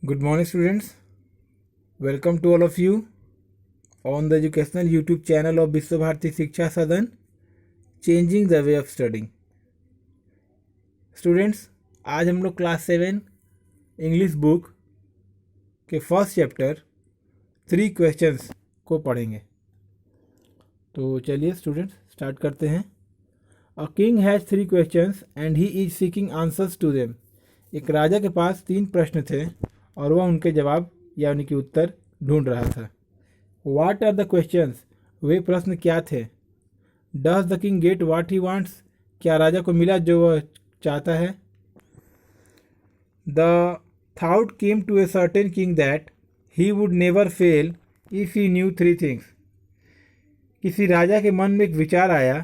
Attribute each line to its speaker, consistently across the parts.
Speaker 1: Good morning, students. Welcome to all of you on the educational YouTube channel of Vishwa Bharati Shiksha Sadan, Changing the Way of Studying. Students, आज हम लोग class 7 English book के first chapter 3 questions को पढ़ेंगे। तो चलिए students start करते हैं। A king has 3 questions and he is seeking answers to them. एक राजा के पास 3 प्रश्न थे और वह उनके जवाब या उनके उत्तर ढूंढ रहा था। What are the questions? वे प्रश्न क्या थे? Does the king get what he wants? क्या राजा को मिला जो वह चाहता है? The thought came to a certain king that he would never fail if he knew 3 things. किसी राजा के मन में एक विचार आया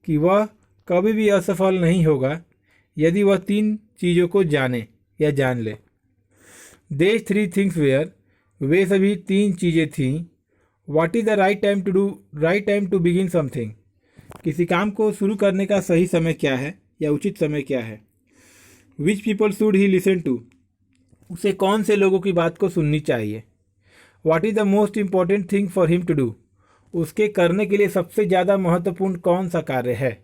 Speaker 1: कि वह कभी भी असफल नहीं होगा यदि वह 3 चीज़ों को जाने या जान ले। These 3 things were, वे सभी 3 चीज़ें थीं। What is the right time to begin something? किसी काम को शुरू करने का सही समय क्या है या उचित समय क्या है? Which people should he listen to? उसे कौन से लोगों की बात को सुननी चाहिए? What is the most important thing for him to do? उसके करने के लिए सबसे ज़्यादा महत्वपूर्ण कौन सा कार्य है?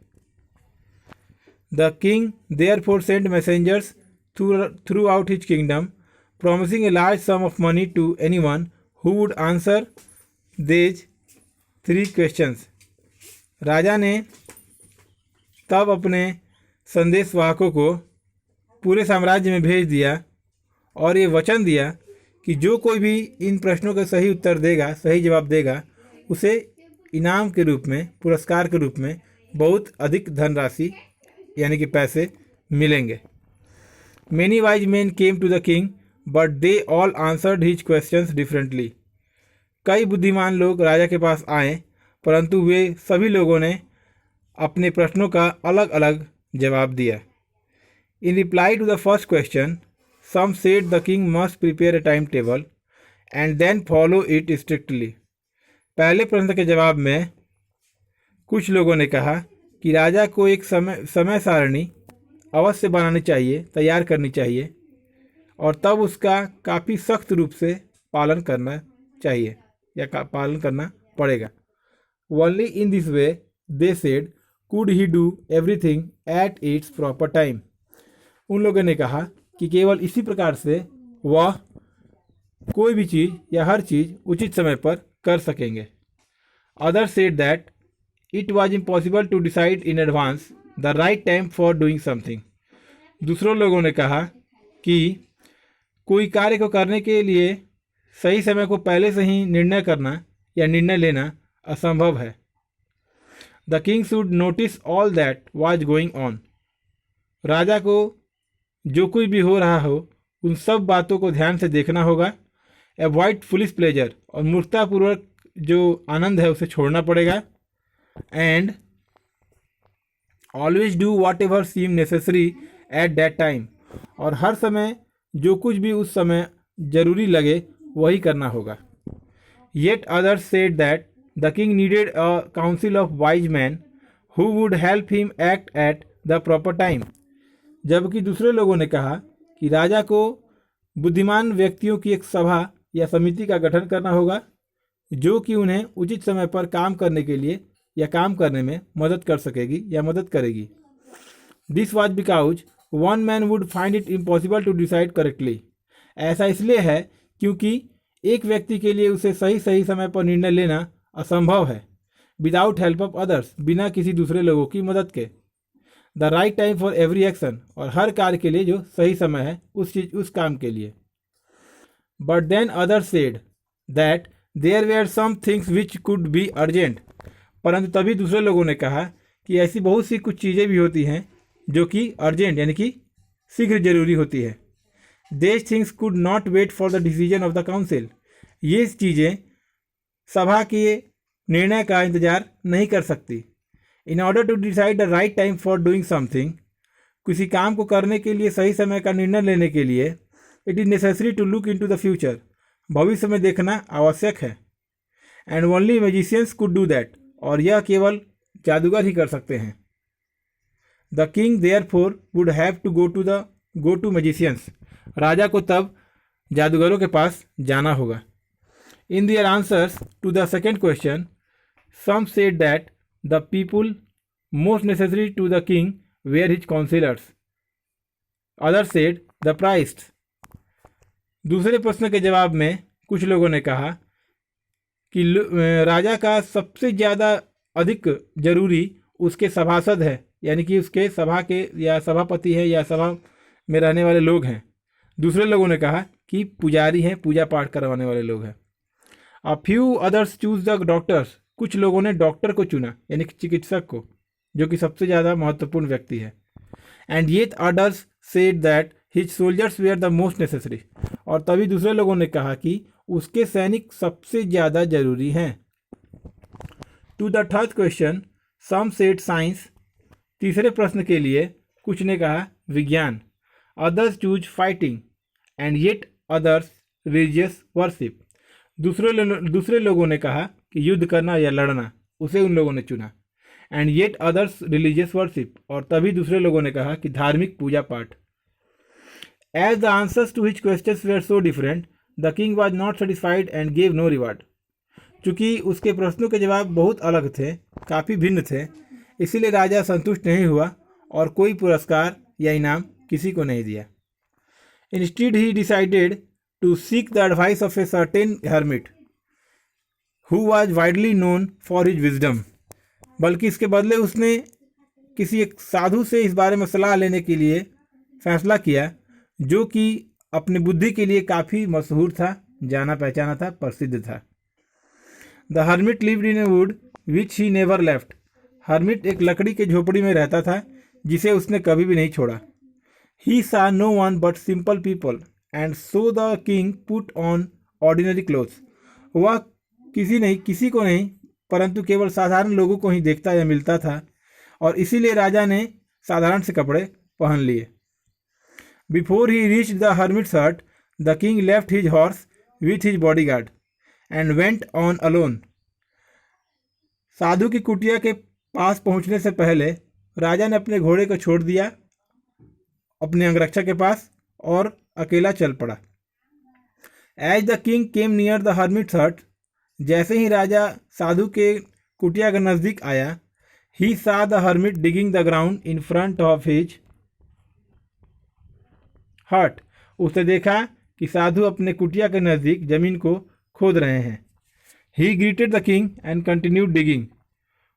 Speaker 1: The king therefore sent messengers throughout his kingdom, promising a large sum of money to anyone who would answer these 3 questions. राजा ने तब अपने संदेशवाहकों को पूरे साम्राज्य में भेज दिया और ये वचन दिया कि जो कोई भी इन प्रश्नों का सही उत्तर देगा, सही जवाब देगा, उसे इनाम के रूप में, पुरस्कार के रूप में बहुत अधिक धनराशि यानी कि पैसे मिलेंगे। Many wise men came to the king, but they all answered his questions differently. कई बुद्धिमान लोग राजा के पास आए, परंतु वे सभी लोगों ने अपने प्रश्नों का अलग अलग जवाब दिया। In reply to the first question, some said the king must prepare a timetable and then follow it strictly. पहले प्रश्न के जवाब में कुछ लोगों ने कहा कि राजा को एक समय सारणी अवश्य बनानी चाहिए, तैयार करनी चाहिए और तब उसका काफ़ी सख्त रूप से पालन करना चाहिए या पालन करना पड़ेगा। Only in this way, they said, could he do everything at its proper time. उन लोगों ने कहा कि केवल इसी प्रकार से वह कोई भी चीज़ या हर चीज़ उचित समय पर कर सकेंगे। Others said that it was impossible to decide in advance the right time for doing something. दूसरों लोगों ने कहा कि कोई कार्य को करने के लिए सही समय को पहले से ही निर्णय करना या निर्णय लेना असंभव है। The king should notice all that was going on. राजा को जो कुछ भी हो रहा हो उन सब बातों को ध्यान से देखना होगा। Avoid foolish pleasure, और मूर्खतापूर्वक जो आनंद है उसे छोड़ना पड़ेगा। And always do whatever seem necessary at that time, और हर समय जो कुछ भी उस समय जरूरी लगे वही करना होगा। Yet others said that the king needed a council of wise men who would help him act at the proper time. जबकि दूसरे लोगों ने कहा कि राजा को बुद्धिमान व्यक्तियों की एक सभा या समिति का गठन करना होगा जो कि उन्हें उचित समय पर काम करने के लिए या काम करने में मदद कर सकेगी या मदद करेगी। This was because one man would find it impossible to decide correctly. ऐसा इसलिए है क्योंकि एक व्यक्ति के लिए उसे सही समय पर निर्णय लेना असंभव है। Without help of others, बिना किसी दूसरे लोगों की मदद के। The right time for every action, और हर कार्य के लिए जो सही समय है उस काम के लिए। But then others said that there were some things which could be urgent. परंतु तभी दूसरे लोगों ने कहा कि ऐसी बहुत सी कुछ चीज़ें भी होती हैं जो कि अर्जेंट यानी कि शीघ्र जरूरी होती है। These things could not wait for the decision of the council. ये चीज़ें सभा के निर्णय का इंतजार नहीं कर सकती। In order to decide the right time for doing something, किसी काम को करने के लिए सही समय का निर्णय लेने के लिए it is necessary to look into the future. भविष्य में देखना आवश्यक है। And only magicians could do that. और यह केवल जादूगर ही कर सकते हैं। The king therefore would have to go to magicians. राजा को तब जादूगरों के पास जाना होगा। In their answers to the second question, some said that the people most necessary to the king were his councillors, other said the priest. दूसरे प्रश्न के जवाब में कुछ लोगों ने कहा कि राजा का सबसे ज़्यादा अधिक जरूरी उसके सभासद है, यानी कि उसके सभा के या सभापति है या सभा में रहने वाले लोग हैं। दूसरे लोगों ने कहा कि पुजारी हैं, पूजा पाठ करवाने वाले लोग हैं। A few others choose the doctors, कुछ लोगों ने डॉक्टर को चुना, यानी कि चिकित्सक को, जो कि सबसे ज़्यादा महत्वपूर्ण व्यक्ति है। And yet others said that his soldiers were the most necessary, और तभी दूसरे लोगों ने कहा कि उसके सैनिक सबसे ज़्यादा जरूरी हैं। To the third question, some said science, तीसरे प्रश्न के लिए कुछ ने कहा विज्ञान, others choose fighting and yet others religious worship, दूसरे लोगों ने कहा कि युद्ध करना या लड़ना, उसे उन लोगों ने चुना। And yet others religious worship, और तभी दूसरे लोगों ने कहा कि धार्मिक पूजा पाठ। As the answers to his questions were so different, the king was not satisfied and gave no reward. चूंकि उसके प्रश्नों के जवाब बहुत अलग थे, काफ़ी भिन्न थे, इसीलिए राजा संतुष्ट नहीं हुआ और कोई पुरस्कार या इनाम किसी को नहीं दिया। Instead he decided to seek the advice of a certain hermit who was widely known for his wisdom, बल्कि इसके बदले उसने किसी एक साधु से इस बारे में सलाह लेने के लिए फैसला किया, जो कि अपनी बुद्धि के लिए काफ़ी मशहूर था, जाना पहचाना था, प्रसिद्ध था। The hermit lived in A would which he never left, hermit एक लकड़ी के झोपड़ी में रहता था जिसे उसने कभी भी नहीं छोड़ा। He saw no one but simple people and so the king put on ordinary clothes, वह किसी को नहीं परंतु केवल साधारण लोगों को ही देखता या मिलता था, और इसीलिए राजा ने साधारण से कपड़े पहन लिए। Before he reach the hermit's hut, the king left his horse with his bodyguard and went on alone, साधु की कुटिया के पास पहुंचने से पहले राजा ने अपने घोड़े को छोड़ दिया अपने अंगरक्षक के पास और अकेला चल पड़ा। As the king came near the hermit's hut, जैसे ही राजा साधु के कुटिया के नज़दीक आया, ही सा the hermit digging the ground in front of his हट, उसने देखा कि साधु अपने कुटिया के नज़दीक जमीन को खोद रहे हैं। ही greeted the king and continued digging,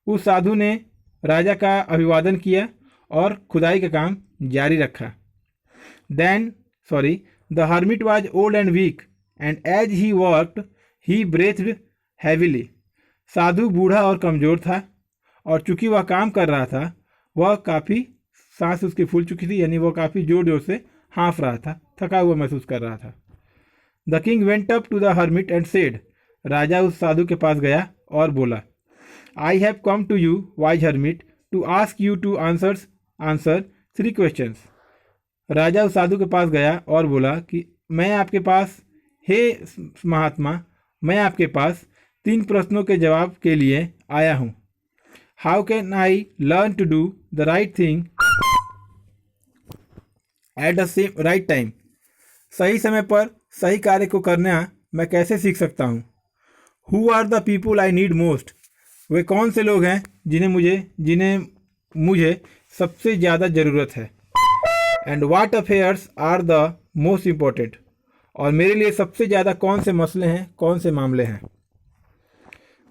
Speaker 1: उस साधु ने राजा का अभिवादन किया और खुदाई का काम जारी रखा। The hermit was old and weak and as he worked he breathed heavily, साधु बूढ़ा और कमज़ोर था, और चूंकि वह काम कर रहा था वह काफ़ी सांस उसकी फूल चुकी थी, यानी वह काफ़ी जोर जोर से हाँफ रहा था, थका हुआ महसूस कर रहा था। The king went up to the hermit and said, राजा उस साधु के पास गया और बोला, I have come to you wise hermit to ask you to answer 3 questions. राजा उस साधु के पास गया और बोला कि मैं आपके पास, हे महात्मा, मैं आपके पास 3 प्रश्नों के जवाब के लिए आया हूँ। How can I learn to do the right thing at the same right time, सही समय पर सही कार्य को करना मैं कैसे सीख सकता हूँ। Who are the people I need most, वे कौन से लोग हैं जिन्हें मुझे सबसे ज़्यादा ज़रूरत है। And what affairs are the most important, और मेरे लिए सबसे ज़्यादा कौन से मसले हैं, कौन से मामले हैं।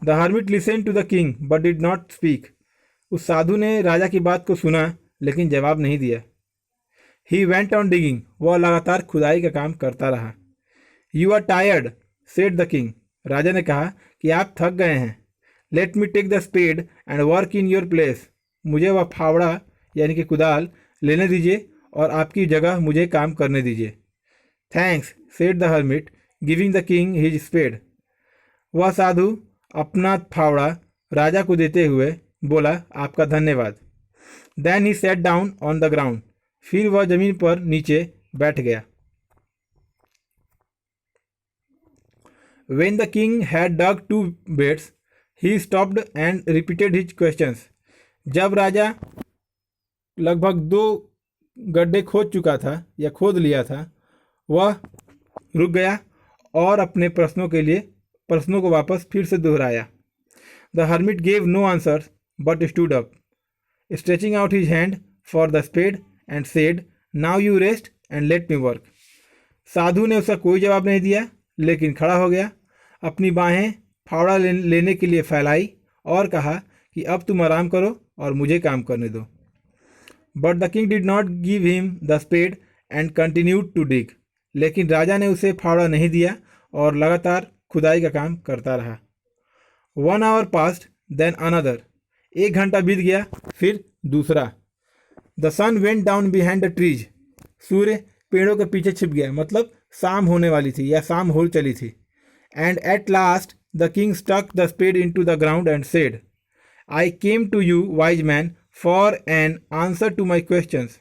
Speaker 1: The hermit listen to the king but did not speak, उस साधु ने राजा की बात को सुना लेकिन जवाब नहीं दिया। ही वेंट ऑन डिगिंग, वह लगातार खुदाई का काम करता रहा। You are tired said the king, राजा ने कहा कि आप थक गए हैं। Let me take the spade and work in your place, मुझे वह फावड़ा यानी कि कुदाल लेने दीजिए और आपकी जगह मुझे काम करने दीजिए। Thanks said the hermit giving the king his spade, वह साधु अपना फावड़ा राजा को देते हुए बोला, आपका धन्यवाद। Then he sat down on the ground, फिर वह जमीन पर नीचे बैठ गया। When the king had dug 2 beds, he stopped and repeated his questions. जब राजा लगभग 2 गड्ढे खोद चुका था या खोद लिया था, वह रुक गया और अपने प्रश्नों को वापस फिर से दोहराया। The hermit gave no answer but stood up, stretching out his hand for the spade and said, now you rest and let me work. साधु ने उसका कोई जवाब नहीं दिया, लेकिन खड़ा हो गया, अपनी बाहें फावड़ा लेने के लिए फैलाई और कहा कि अब तुम आराम करो और मुझे काम करने दो। But the king did not give him the spade and continued to dig. लेकिन राजा ने उसे फावड़ा नहीं दिया और लगातार खुदाई का काम करता रहा। 1 hour passed, then another। 1 घंटा बीत गया, फिर दूसरा। The sun went down behind the trees. सूर्य पेड़ों के पीछे छिप गया, मतलब शाम होने वाली थी या शाम हो चली थी। And at last the king stuck the spade into the ground and said, I came to you wise man for an answer to my questions.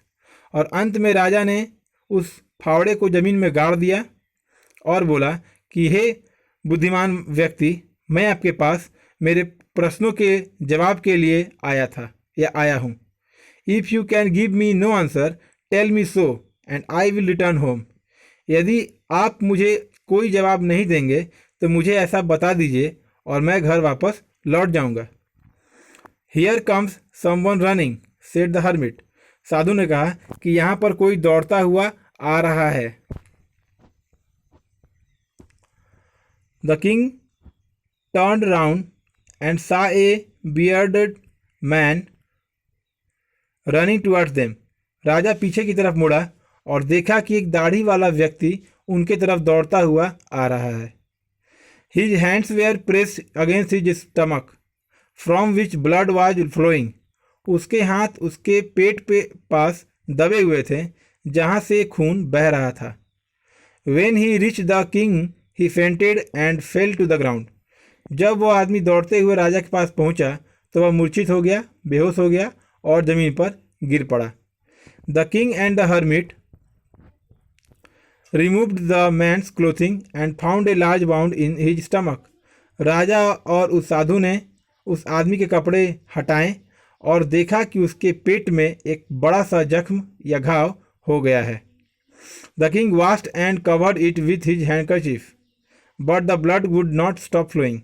Speaker 1: और अंत में राजा ने उस फावड़े को जमीन में गाड़ दिया और बोला कि हे बुद्धिमान व्यक्ति, मैं आपके पास मेरे प्रश्नों के जवाब के लिए आया था या आया हूँ। If you can give me no answer tell me so and I will return home. यदि आप मुझे कोई जवाब नहीं देंगे तो मुझे ऐसा बता दीजिए और मैं घर वापस लौट जाऊंगा। Here comes someone running said the hermit. साधु ने कहा कि यहाँ पर कोई दौड़ता हुआ आ रहा है। The king turned round and saw a bearded man running towards them. राजा पीछे की तरफ मुड़ा और देखा कि एक दाढ़ी वाला व्यक्ति उनके तरफ दौड़ता हुआ आ रहा है। His hands were pressed against his stomach from which blood was flowing. उसके हाथ उसके पेट पे पास दबे हुए थे जहाँ से खून बह रहा था। When he reach the king he fainted and fell to the ground. जब वह आदमी दौड़ते हुए राजा के पास पहुँचा तो वह मूर्छित हो गया, बेहोश हो गया और ज़मीन पर गिर पड़ा। The king and the hermit removed the man's clothing and found a large wound in his stomach। राजा और उस साधु ने उस आदमी के कपड़े हटाए और देखा कि उसके पेट में एक बड़ा सा जख्म या घाव हो गया है। The king washed and covered it with his handkerchief, but the blood would not stop flowing।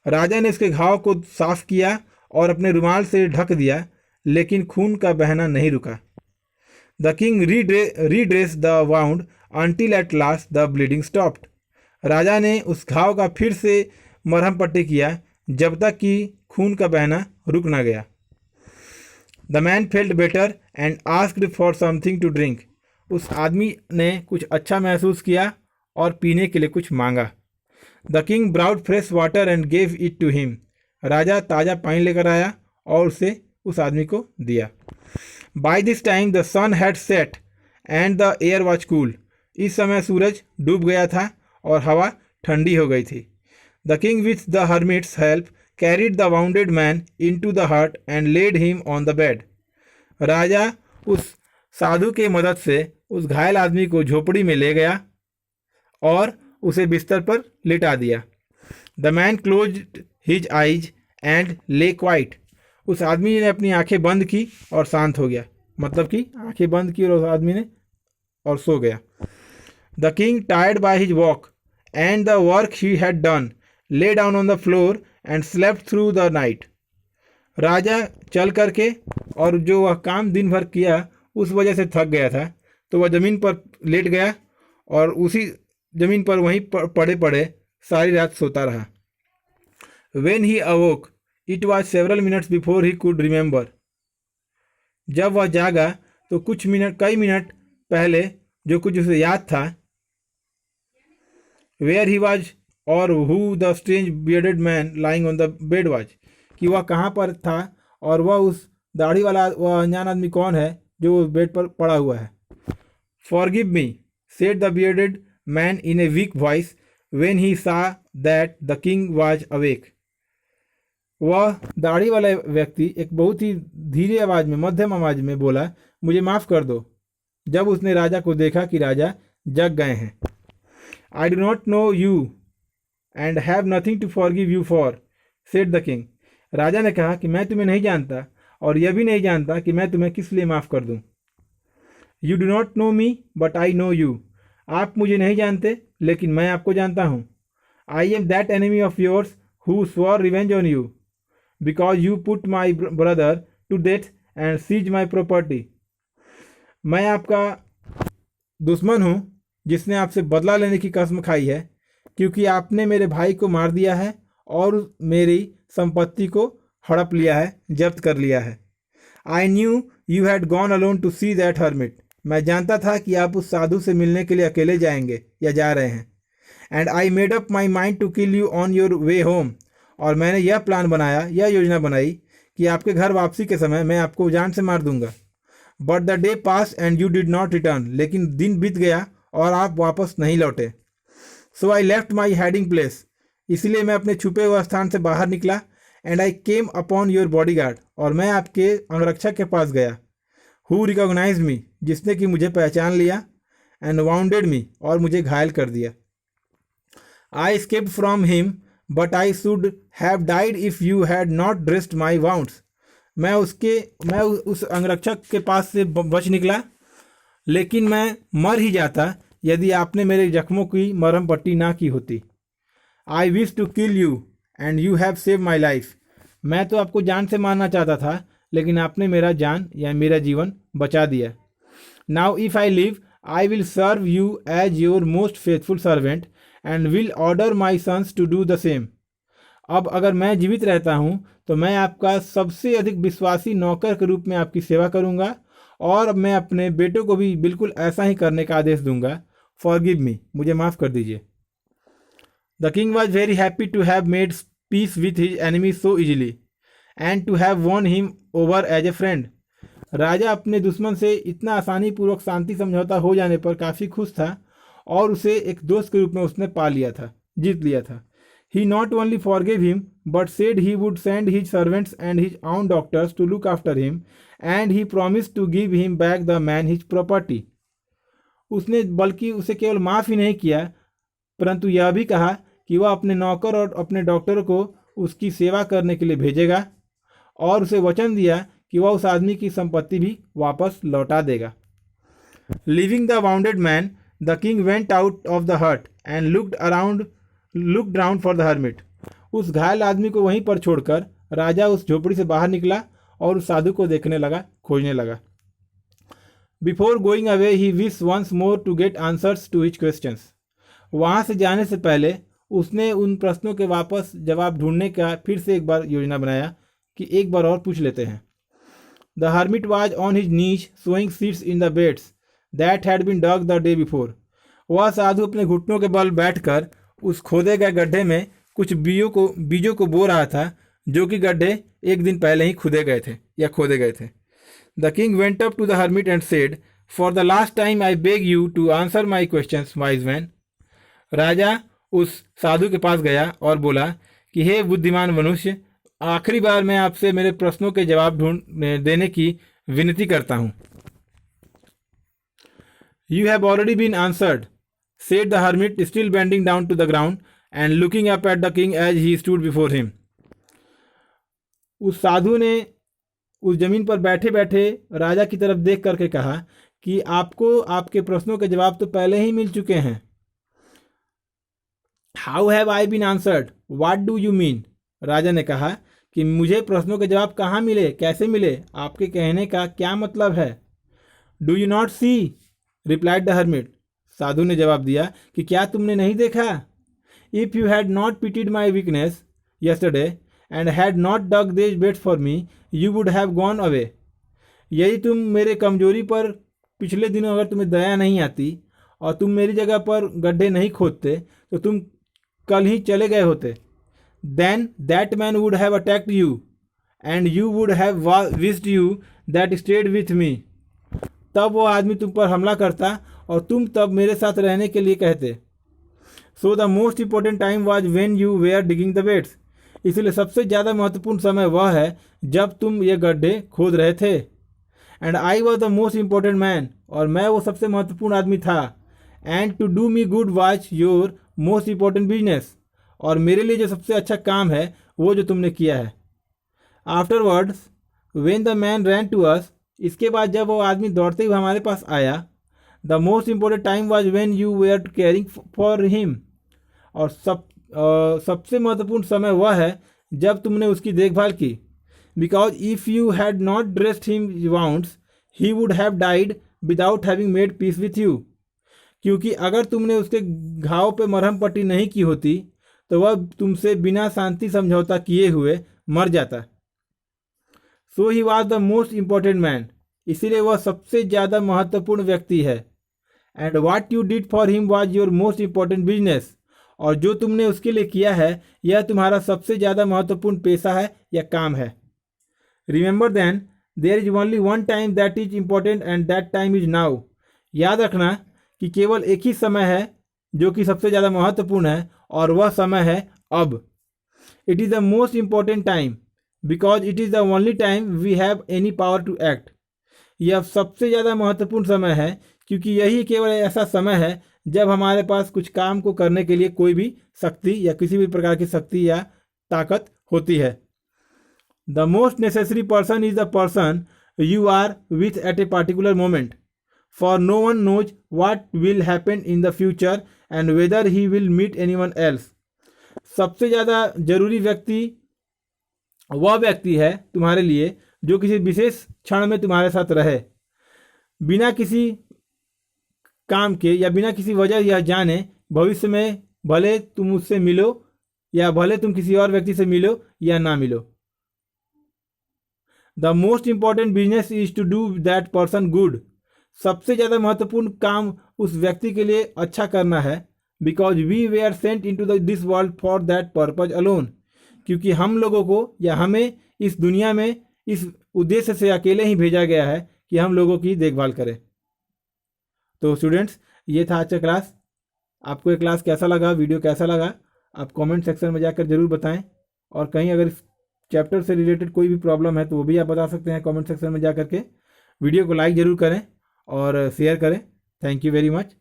Speaker 1: राजा ने उसके घाव को साफ किया और अपने रुमाल से ढक दिया, लेकिन खून का बहना नहीं रुका। The king redressed the wound until at last the bleeding stopped। राजा ने उस घाव का फिर से मरहम पट्टी किया जब तक कि खून का बहना रुक न गया। The man felt better and asked for something to drink। उस आदमी ने कुछ अच्छा महसूस किया और पीने के लिए कुछ मांगा। The king brought fresh water and gave it to him। राजा ताज़ा पानी लेकर आया और उसे उस आदमी को दिया। By this time the sun had set and the air was cool। इस समय सूरज डूब गया था और हवा ठंडी हो गई थी। The king with the hermit's help carried the wounded man into the hut and laid him on the bed। राजा उस साधु के मदद से उस घायल आदमी को झोपड़ी में ले गया और उसे बिस्तर पर लिटा दिया। The man closed his eyes and lay quiet। उस आदमी ने अपनी आंखें बंद की और शांत हो गया, मतलब कि आंखें बंद की और उस आदमी ने और सो गया। The king, tired by his walk and the work he had done, lay down on the floor and slept through the night। राजा चल करके और जो वह काम दिन भर किया उस वजह से थक गया था, तो वह ज़मीन पर लेट गया और उसी ज़मीन पर वहीं पड़े पड़े सारी रात सोता रहा। When he awoke, it was several minutes before he could remember। जब वह जागा तो कई मिनट पहले जो कुछ उसे याद था। Where he was or who the strange bearded man lying on the bed was। कि वह कहाँ पर था और वह उस दाढ़ी वाला वह अनजान आदमी कौन है जो उस बेड पर पड़ा हुआ है। Forgive me, said the bearded man in a weak voice when he saw that the king was awake। वह दाढ़ी वाला व्यक्ति एक बहुत ही धीरे आवाज में, मध्यम आवाज में बोला, मुझे माफ़ कर दो, जब उसने राजा को देखा कि राजा जग गए हैं। I do not know you and have nothing to forgive you for, said the king। राजा ने कहा कि मैं तुम्हें नहीं जानता और यह भी नहीं जानता कि मैं तुम्हें किस लिए माफ़ कर दूं। You do not know me but I know you। आप मुझे नहीं जानते, लेकिन मैं आपको जानता हूँ। I am that enemy of yours who swore revenge on you because you put my brother to death and seize my property. मैं आपका दुश्मन हूँ जिसने आपसे बदला लेने की कसम खाई है, क्योंकि आपने मेरे भाई को मार दिया है और मेरी संपत्ति को हड़प लिया है, जब्त कर लिया है। I knew you had gone alone to see that hermit. मैं जानता था कि आप उस साधु से मिलने के लिए अकेले जाएंगे या जा रहे हैं। And I made up my mind to kill you on your way home. और मैंने यह प्लान बनाया, यह योजना बनाई कि आपके घर वापसी के समय मैं आपको जान से मार दूंगा। But the day pass and you did not return. लेकिन दिन बीत गया और आप वापस नहीं लौटे। So I left my hiding place. इसलिए मैं अपने छुपे हुए स्थान से बाहर निकला। And I came upon your bodyguard. और मैं आपके अंगरक्षक के पास गया। Who recognise me. जिसने कि मुझे पहचान लिया। And wounded me. और मुझे घायल कर दिया। I escaped from him but I should have died if you had not dressed my wounds. मैं उस अंगरक्षक के पास से बच निकला, लेकिन मैं मर ही जाता यदि आपने मेरे जख्मों की मरहम पट्टी ना की होती। I wish to kill you and you have save my life. मैं तो आपको जान से मारना चाहता था, लेकिन आपने मेरा जान या मेरा जीवन बचा दिया। Now if I live I will serve you as your most faithful servant and will order my sons to do the same. अब अगर मैं जीवित रहता हूँ तो मैं आपका सबसे अधिक विश्वासी नौकर के रूप में आपकी सेवा करूँगा, और मैं अपने बेटों को भी बिल्कुल ऐसा ही करने का आदेश दूंगा। Forgive me. मुझे माफ़ कर दीजिए। The king was very happy to have made peace with his enemy so easily and to have won him over as a friend. राजा अपने दुश्मन से इतना आसानी पूर्वक शांति समझौता हो जाने पर काफ़ी खुश था, और उसे एक दोस्त के रूप में उसने पा लिया था, जीत लिया था। He not only forgave him, but said he would send his servants and his own doctors to look after him, and he promised to give him back the man his property. उसने बल्कि उसे केवल माफ़ ही नहीं किया, परंतु यह भी कहा कि वह अपने नौकर और अपने डॉक्टर को उसकी सेवा करने के लिए भेजेगा, और उसे वचन दिया कि वह उस आदमी की संपत्ति भी वापस लौटा देगा। Leaving the wounded man, the king went out of the hut and looked round for the hermit. उस घायल आदमी को वहीं पर छोड़कर राजा उस झोपड़ी से बाहर निकला और उस साधु को देखने लगा, खोजने लगा। Before going away he wish once more to get answers to his questions. वहाँ से जाने से पहले उसने उन प्रश्नों के वापस जवाब ढूंढने का फिर से एक बार योजना बनाया कि एक बार और पूछ लेते हैं। The hermit was on his knees sowing seeds in the beds that had been dug the day before. वह साधु अपने घुटनों के बल बैठकर उस खोदे गए गड्ढे में कुछ बीजों को बो रहा था, जो कि गड्ढे एक दिन पहले ही खोदे गए थे। The king went up to the hermit and said, for the last time I beg you to answer my questions wise man. राजा उस साधु के पास गया और बोला कि हे बुद्धिमान मनुष्य, आखिरी बार मैं आपसे मेरे प्रश्नों के जवाब देने की विनती करता हूँ। You have already been answered, said the hermit, still bending down to the ground and looking up at the king as he stood before him. उस साधु ने उस जमीन पर बैठे बैठे राजा की तरफ देख करके कहा कि आपको आपके प्रश्नों के जवाब तो पहले ही मिल चुके हैं। How have I been answered? What do you mean? राजा ने कहा कि मुझे प्रश्नों के जवाब कहाँ मिले, कैसे मिले, आपके कहने का क्या मतलब है। Do you not see? replied the hermit. साधु ने जवाब दिया कि क्या तुमने नहीं देखा। If you had not pitied my weakness yesterday and had not dug this beds for me you would have gone away. यदि तुम मेरे कमजोरी पर पिछले दिनों अगर तुम्हें दया नहीं आती और तुम मेरी जगह पर गड्ढे नहीं खोदते तो तुम कल ही चले गए होते। Then that man would have attacked you and you would have wished you that stayed with me. तब वो आदमी तुम पर हमला करता और तुम तब मेरे साथ रहने के लिए कहते। So the most important time was when you were digging the beds. इसलिए सबसे ज़्यादा महत्वपूर्ण समय वह है जब तुम ये गड्ढे खोद रहे थे। And I was the most important man, और मैं वो सबसे महत्वपूर्ण आदमी था। And to do me good watch your most important business, और मेरे लिए जो सबसे अच्छा काम है वो जो तुमने किया है। Afterwards when the man ran to us, इसके बाद जब वो आदमी दौड़ते हुए हमारे पास आया, the most important time was when you were caring for him, और सबसे महत्वपूर्ण समय वह है जब तुमने उसकी देखभाल की। Because if you had not dressed him wounds he would have died without having made peace with you, क्योंकि अगर तुमने उसके घाव पे मरहम पट्टी नहीं की होती तो वह तुमसे बिना शांति समझौता किए हुए मर जाता। So he was the most important man, इसीलिए वह सबसे ज़्यादा महत्वपूर्ण व्यक्ति है। And what you did for him was your most important business, और जो तुमने उसके लिए किया है यह तुम्हारा सबसे ज़्यादा महत्वपूर्ण पेशा है या काम है। Remember then there is only one time that is important and that time is now. याद रखना कि केवल एक ही समय है जो कि सबसे ज़्यादा महत्वपूर्ण है, और वह समय है अब। It is the most important time because it is the only time we have any power to act. यह सबसे ज़्यादा महत्वपूर्ण समय है क्योंकि यही केवल ऐसा समय है जब हमारे पास कुछ काम को करने के लिए कोई भी शक्ति या किसी भी प्रकार की शक्ति या ताकत होती है। The most necessary person is the person you are with at a particular moment, for no one knows what will happen in the future and whether he will meet anyone else. सबसे ज़्यादा जरूरी व्यक्ति वह व्यक्ति है तुम्हारे लिए जो किसी विशेष क्षण में तुम्हारे साथ रहे, बिना किसी काम के या बिना किसी वजह यह जाने भविष्य में भले तुम उससे मिलो या भले तुम किसी और व्यक्ति से मिलो या ना मिलो। The most important business is to do that person good. सबसे ज़्यादा महत्वपूर्ण काम उस व्यक्ति के लिए अच्छा करना है। Because we were sent into this world for that purpose alone, क्योंकि हम लोगों को या हमें इस दुनिया में इस उद्देश्य से अकेले ही भेजा गया है कि हम लोगों की देखभाल करें। तो स्टूडेंट्स, ये था आज का क्लास। आपको ये क्लास कैसा लगा, वीडियो कैसा लगा, आप कमेंट सेक्शन में जाकर जरूर बताएं। और कहीं अगर इस चैप्टर से रिलेटेड कोई भी प्रॉब्लम है तो वो भी आप बता सकते हैं कमेंट सेक्शन में जा करके। वीडियो को लाइक ज़रूर करें और शेयर करें। Thank you very much.